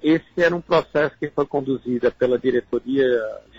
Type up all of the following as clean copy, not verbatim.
Esse era um processo que foi conduzido pela diretoria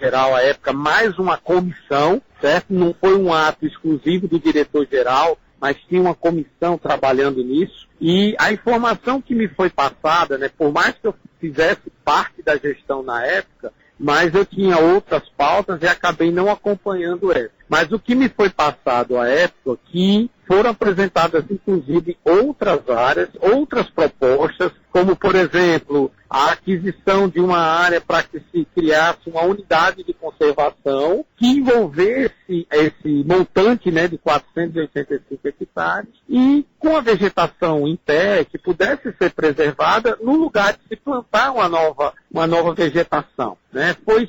geral à época, mais uma comissão, certo? Não foi um ato exclusivo do diretor-geral, mas tinha uma comissão trabalhando nisso. E a informação que me foi passada, né, por mais que eu fizesse parte da gestão na época, mas eu tinha outras pautas e acabei não acompanhando essa. Mas o que me foi passado à época, que foram apresentadas, inclusive, outras áreas, outras propostas, como, por exemplo, a aquisição de uma área para que se criasse uma unidade de conservação que envolvesse esse montante, né, de 485 hectares e com a vegetação em pé, que pudesse ser preservada no lugar de se plantar uma nova vegetação, né? Foi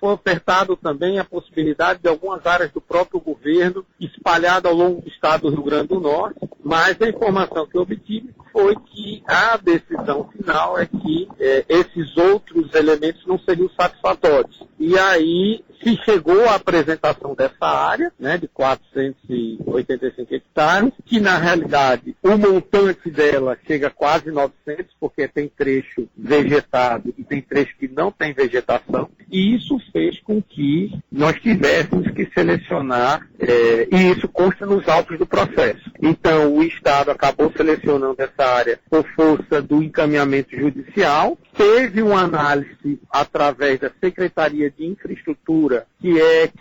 ofertado também a possibilidade de algumas áreas do próprio governo espalhadas ao longo do estado do Rio Grande do Norte, mas a informação que eu obtive foi que a decisão final é que esses outros elementos não seriam satisfatórios. E aí se chegou à apresentação dessa área, né, de 485 hectares, que na realidade o montante dela chega a quase 900, porque tem trecho vegetado e tem trecho que não tem vegetação, e isso fez com que nós tivéssemos que selecionar, e isso consta nos autos do processo. Então o Estado acabou selecionando essa área por força do encaminhamento judicial, teve uma análise através da Secretaria de Infraestrutura,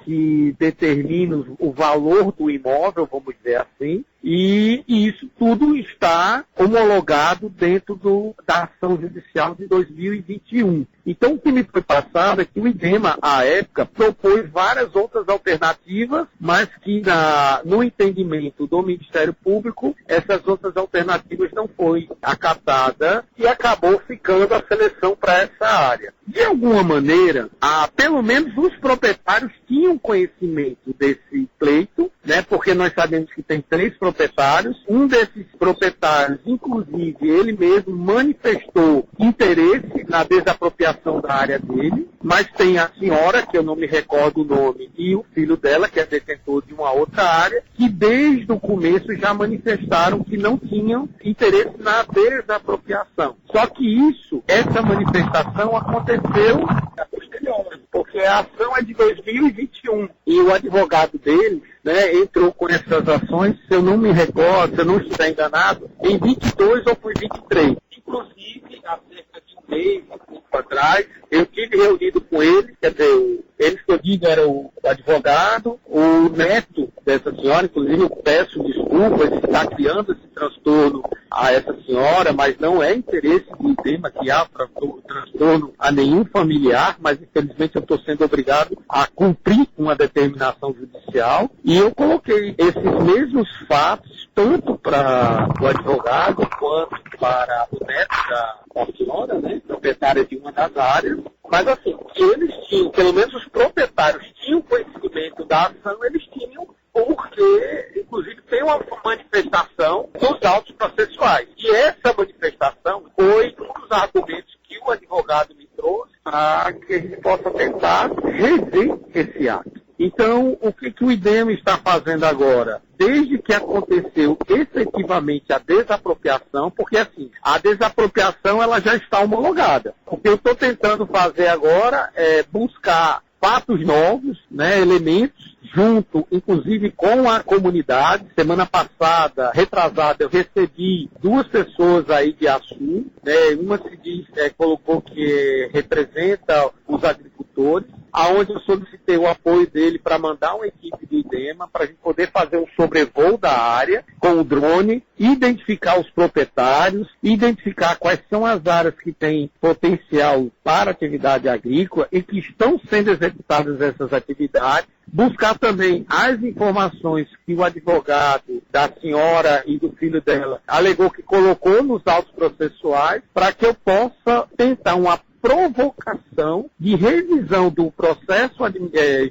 que determina o valor do imóvel, vamos dizer assim, e isso tudo está homologado dentro da ação judicial de 2021. Então, o que me foi passado é que o IDEMA, à época, propôs várias outras alternativas, mas que no entendimento do Ministério Público, essas outras alternativas não foi acatada e acabou ficando a seleção para essa área. De alguma maneira, pelo menos os proprietários tinham conhecimento desse pleito, né, porque nós sabemos que tem 3 proprietários. Um desses proprietários, inclusive, ele mesmo manifestou interesse na desapropriação da área dele, mas tem a senhora, que eu não me recordo o nome, e o filho dela, que é detentor de uma outra área, que desde o começo já manifestaram que não tinham interesse na desapropriação. Só que essa manifestação aconteceu a posteriori, porque a ação é de 2021 e o advogado dele, né, entrou com essas ações, se eu não me recordo, se eu não estiver enganado, em 22 ou por 23. Inclusive, há cerca de um mês, atrás, eu tive reunido com ele, quer dizer, eles que eu digo era o advogado, o neto dessa senhora, inclusive eu peço desculpas, ele está criando esse transtorno a essa senhora, mas não é interesse do IDEMA que há transtorno a nenhum familiar, mas infelizmente eu estou sendo obrigado a cumprir uma determinação judicial, e eu coloquei esses mesmos fatos, tanto para o advogado quanto para o neto da senhora, né, proprietária de uma das áreas, mas assim, que eles tinham, pelo menos os proprietários tinham conhecimento da ação, eles tinham, porque, inclusive, tem uma manifestação dos autos processuais. E essa manifestação foi um dos argumentos que o advogado me trouxe para que a gente possa tentar rever esse ato. Então, o que o IDEMA está fazendo agora? Desde que aconteceu efetivamente a desapropriação, porque assim, a desapropriação ela já está homologada. O que eu estou tentando fazer agora é buscar fatos novos, né, elementos, junto, inclusive, com a comunidade. Semana passada, retrasada, eu recebi 2 pessoas aí de Açu, né, uma se diz, colocou que representa os agricultores, aonde eu solicitei o apoio dele para mandar uma equipe do IDEMA para a gente poder fazer um sobrevoo da área com o drone, identificar os proprietários, identificar quais são as áreas que têm potencial para atividade agrícola e que estão sendo executadas essas atividades, buscar também as informações que o advogado da senhora e do filho dela alegou que colocou nos autos processuais, para que eu possa tentar uma provocação de revisão do processo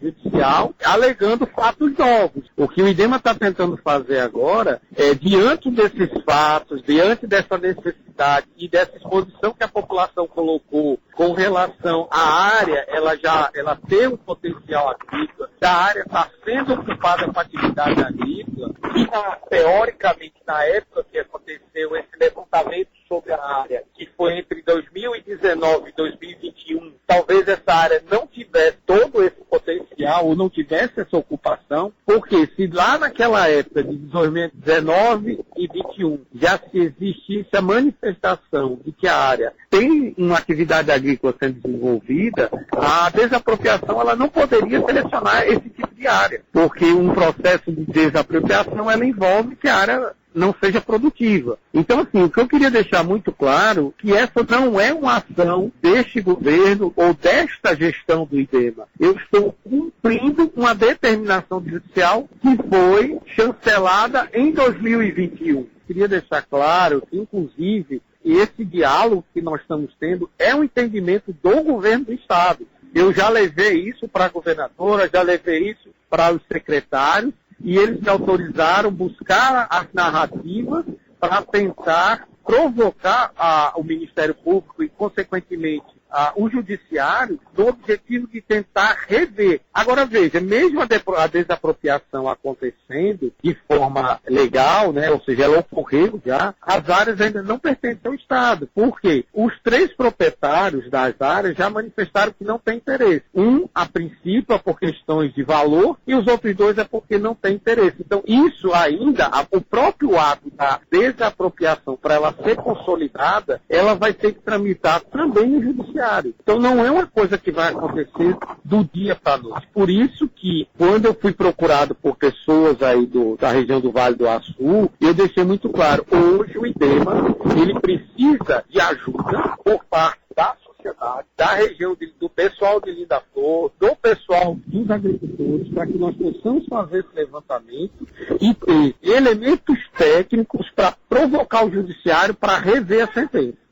judicial, alegando fatos novos. O que o IDEMA está tentando fazer agora é, diante desses fatos, diante dessa necessidade e dessa exposição que a população colocou com relação à área, ela tem um potencial agrícola, a área está sendo ocupada com atividade agrícola, e teoricamente, na época que aconteceu esse levantamento sobre a área, que foi entre 2019 e 2021, talvez essa área não tivesse todo esse potencial ou não tivesse essa ocupação, porque se lá naquela época de 2019 e 2021 já se existisse a manifestação de que a área tem uma atividade agrícola sendo desenvolvida, a desapropriação ela não poderia selecionar esse tipo de área, porque um processo de desapropriação ela envolve que a área não seja produtiva. Então, assim, o que eu queria deixar muito claro que essa não é uma ação deste governo ou desta gestão do IDEMA. Eu estou cumprindo uma determinação judicial que foi chancelada em 2021. Queria deixar claro que, inclusive, esse diálogo que nós estamos tendo é um entendimento do governo do Estado. Eu já levei isso para a governadora, já levei isso para os secretários, e eles me autorizaram buscar as narrativas para tentar provocar o Ministério Público e, consequentemente, o Judiciário no objetivo de tentar rever. Agora, veja, mesmo a desapropriação acontecendo de forma legal, né, ou seja, ela ocorreu já, as áreas ainda não pertencem ao Estado. Por quê? Os 3 proprietários das áreas já manifestaram que não tem interesse. Um, a princípio, é por questões de valor, e os outros 2 é porque não tem interesse. Então, isso ainda, o próprio ato da desapropriação, para ela ser consolidada, ela vai ter que tramitar também no Judiciário. Então não é uma coisa que vai acontecer do dia para a noite. Por isso que, quando eu fui procurado por pessoas aí da região do Vale do Açu, eu deixei muito claro, hoje o IDEMA, ele precisa de ajuda por parte da sociedade, da região do pessoal de Linda Flor, do pessoal dos agricultores, para que nós possamos fazer esse levantamento e ter elementos técnicos para provocar o Judiciário para rever a sentença.